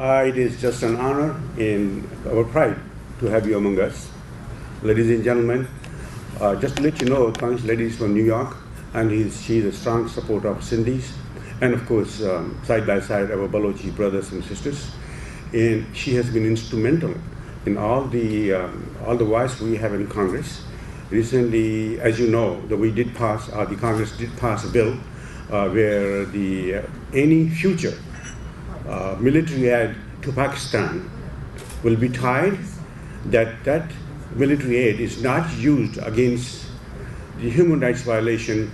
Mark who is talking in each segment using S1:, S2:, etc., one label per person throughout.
S1: It is just an honor and our pride to have you among us. Ladies and gentlemen, just to let you know, Congress lady is from New York, and she's a strong supporter of Sindhis, and of course, side by side, our Balochi brothers and sisters. And she has been instrumental in all the voice we have in Congress. Recently, as you know, that the Congress did pass a bill where any future military aid to Pakistan will be tied, that military aid is not used against the human rights violation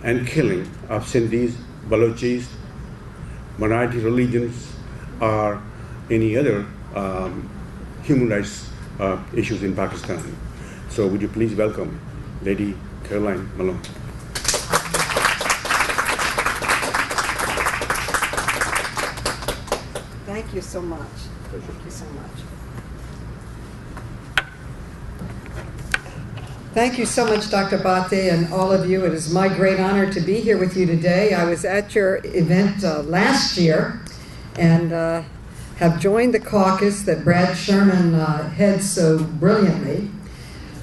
S1: and killing of Sindhis, Balochis, minority religions, or any other human rights issues in Pakistan. So would you please welcome Lady Carolyn Maloney.
S2: Thank you so much. Thank you so much. Thank you so much, Dr. Bhatti, and all of you. It is my great honor to be here with you today. I was at your event last year and have joined the caucus that Brad Sherman heads so brilliantly.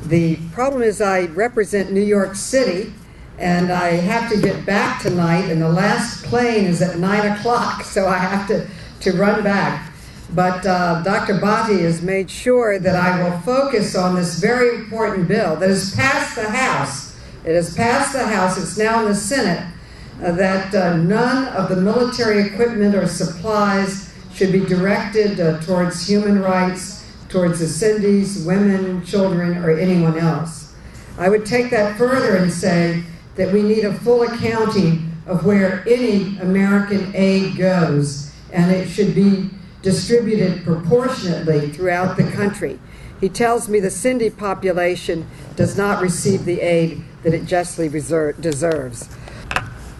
S2: The problem is I represent New York City, and I have to get back tonight, and the last plane is at 9 o'clock, so I have to run back. But Dr. Bhatti has made sure that I will focus on this very important bill that has passed the House. It has passed the House. It's now in the Senate, that none of the military equipment or supplies should be directed towards human rights, towards the Sindhis, women, children, or anyone else. I would take that further and say that we need a full accounting of where any American aid goes, and it should be distributed proportionately throughout the country. He tells me the Sindhi population does not receive the aid that it justly deserves.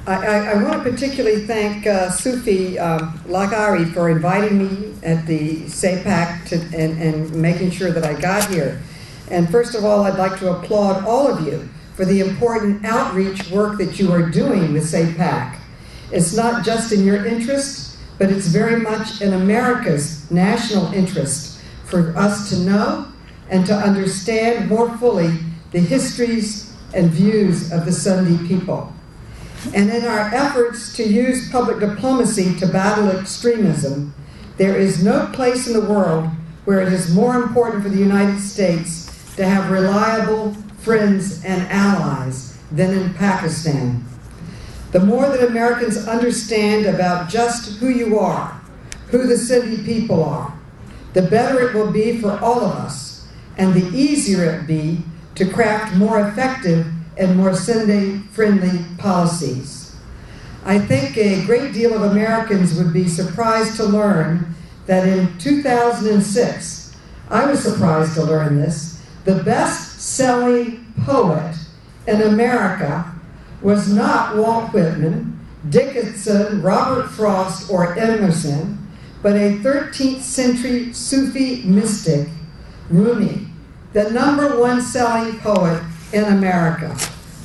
S2: I want to particularly thank Sufi Lagari for inviting me at the SAPAC and making sure that I got here. And first of all, I'd like to applaud all of you for the important outreach work that you are doing with SAPAC. It's not just in your interest, but it's very much in America's national interest for us to know and to understand more fully the histories and views of the Sindhi people. And in our efforts to use public diplomacy to battle extremism, there is no place in the world where it is more important for the United States to have reliable friends and allies than in Pakistan. The more that Americans understand about just who you are, who the Sindhi people are, the better it will be for all of us, and the easier it will be to craft more effective and more Sindhi-friendly policies. I think a great deal of Americans would be surprised to learn that in 2006, I was surprised to learn this, the best-selling poet in America was not Walt Whitman, Dickinson, Robert Frost, or Emerson, but a 13th century Sufi mystic, Rumi, the #1 selling poet in America.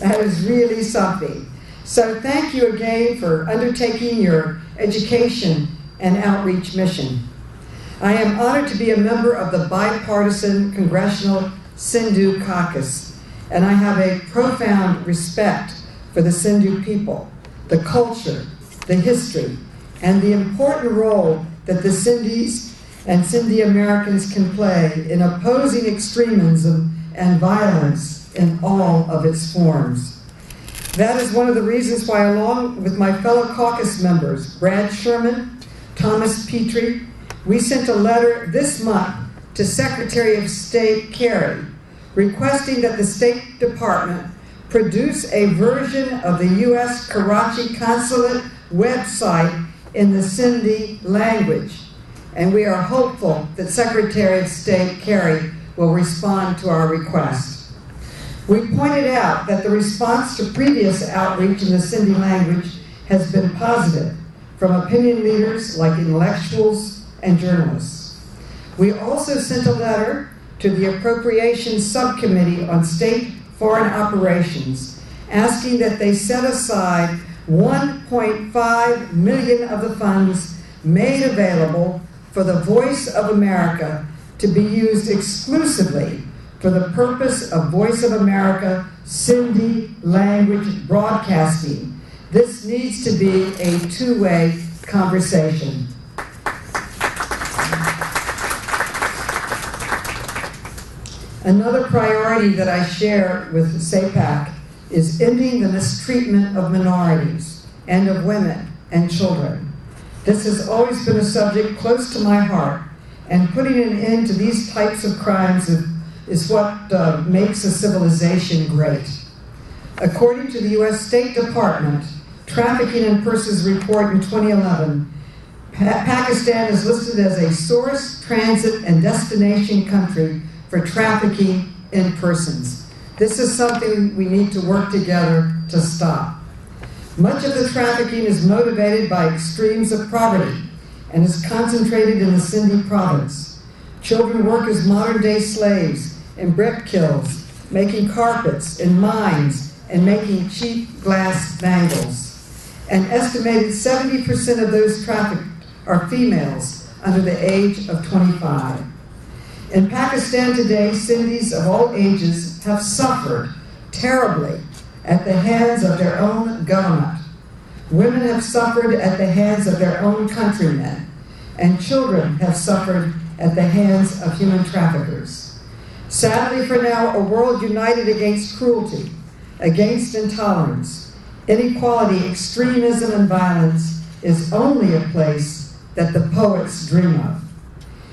S2: That is really something. So thank you again for undertaking your education and outreach mission. I am honored to be a member of the bipartisan Congressional Sindhu Caucus, and I have a profound respect for the Sindhu people, the culture, the history, and the important role that the Sindhis and Sindhi Americans can play in opposing extremism and violence in all of its forms. That is one of the reasons why, along with my fellow caucus members, Brad Sherman, Thomas Petrie, we sent a letter this month to Secretary of State Kerry requesting that the State Department produce a version of the U.S. Karachi Consulate website in the Sindhi language. And we are hopeful that Secretary of State Kerry will respond to our request. We pointed out that the response to previous outreach in the Sindhi language has been positive from opinion leaders like intellectuals and journalists. We also sent a letter to the Appropriations Subcommittee on State Foreign Operations, asking that they set aside $1.5 million of the funds made available for the Voice of America to be used exclusively for the purpose of Voice of America Sindhi language broadcasting. This needs to be a two-way conversation. Another priority that I share with SAPAC is ending the mistreatment of minorities and of women and children. This has always been a subject close to my heart, and putting an end to these types of crimes is what makes a civilization great. According to the U.S. State Department Trafficking in Persons report in 2011, Pakistan is listed as a source, transit, and destination country for trafficking in persons. This is something we need to work together to stop. Much of the trafficking is motivated by extremes of poverty and is concentrated in the Sindhi province. Children work as modern-day slaves in brick kilns, making carpets in mines, and making cheap glass bangles. An estimated 70% of those trafficked are females under the age of 25. In Pakistan today, Sindhis of all ages have suffered terribly at the hands of their own government. Women have suffered at the hands of their own countrymen, and children have suffered at the hands of human traffickers. Sadly, for now, a world united against cruelty, against intolerance, inequality, extremism, and violence is only a place that the poets dream of.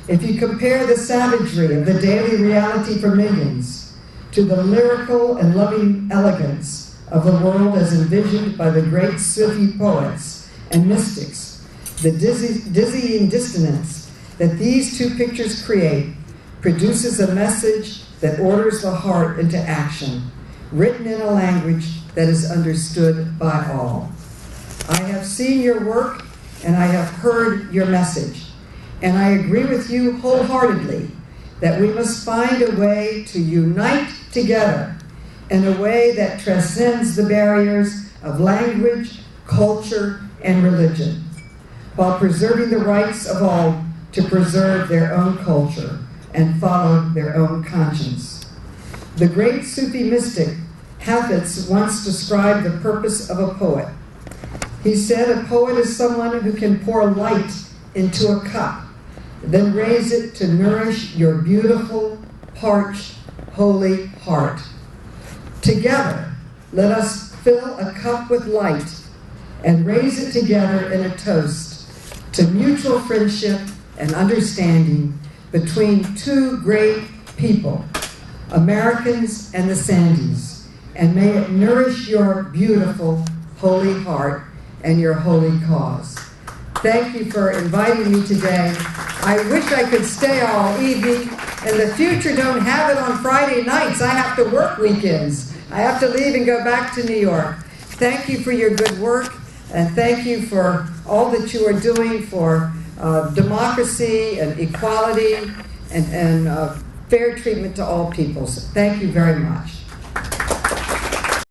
S2: If you compare the savagery of the daily reality for millions to the lyrical and loving elegance of the world as envisioned by the great Sufi poets and mystics, the dizzying dissonance that these two pictures create produces a message that orders the heart into action, written in a language that is understood by all. I have seen your work and I have heard your message. And I agree with you wholeheartedly that we must find a way to unite together in a way that transcends the barriers of language, culture, and religion, while preserving the rights of all to preserve their own culture and follow their own conscience. The great Sufi mystic Hafiz once described the purpose of a poet. He said, "A poet is someone who can pour light into a cup, then raise it to nourish your beautiful, parched, holy heart. Together, let us fill a cup with light and raise it together in a toast to mutual friendship and understanding between two great people, Americans and the Sandys, and may it nourish your beautiful, holy heart and your holy cause." Thank you for inviting me today. I wish I could stay all evening. In the future, don't have it on Friday nights. I have to work weekends. I have to leave and go back to New York. Thank you for your good work, and thank you for all that you are doing for democracy and equality and fair treatment to all peoples. Thank you very much.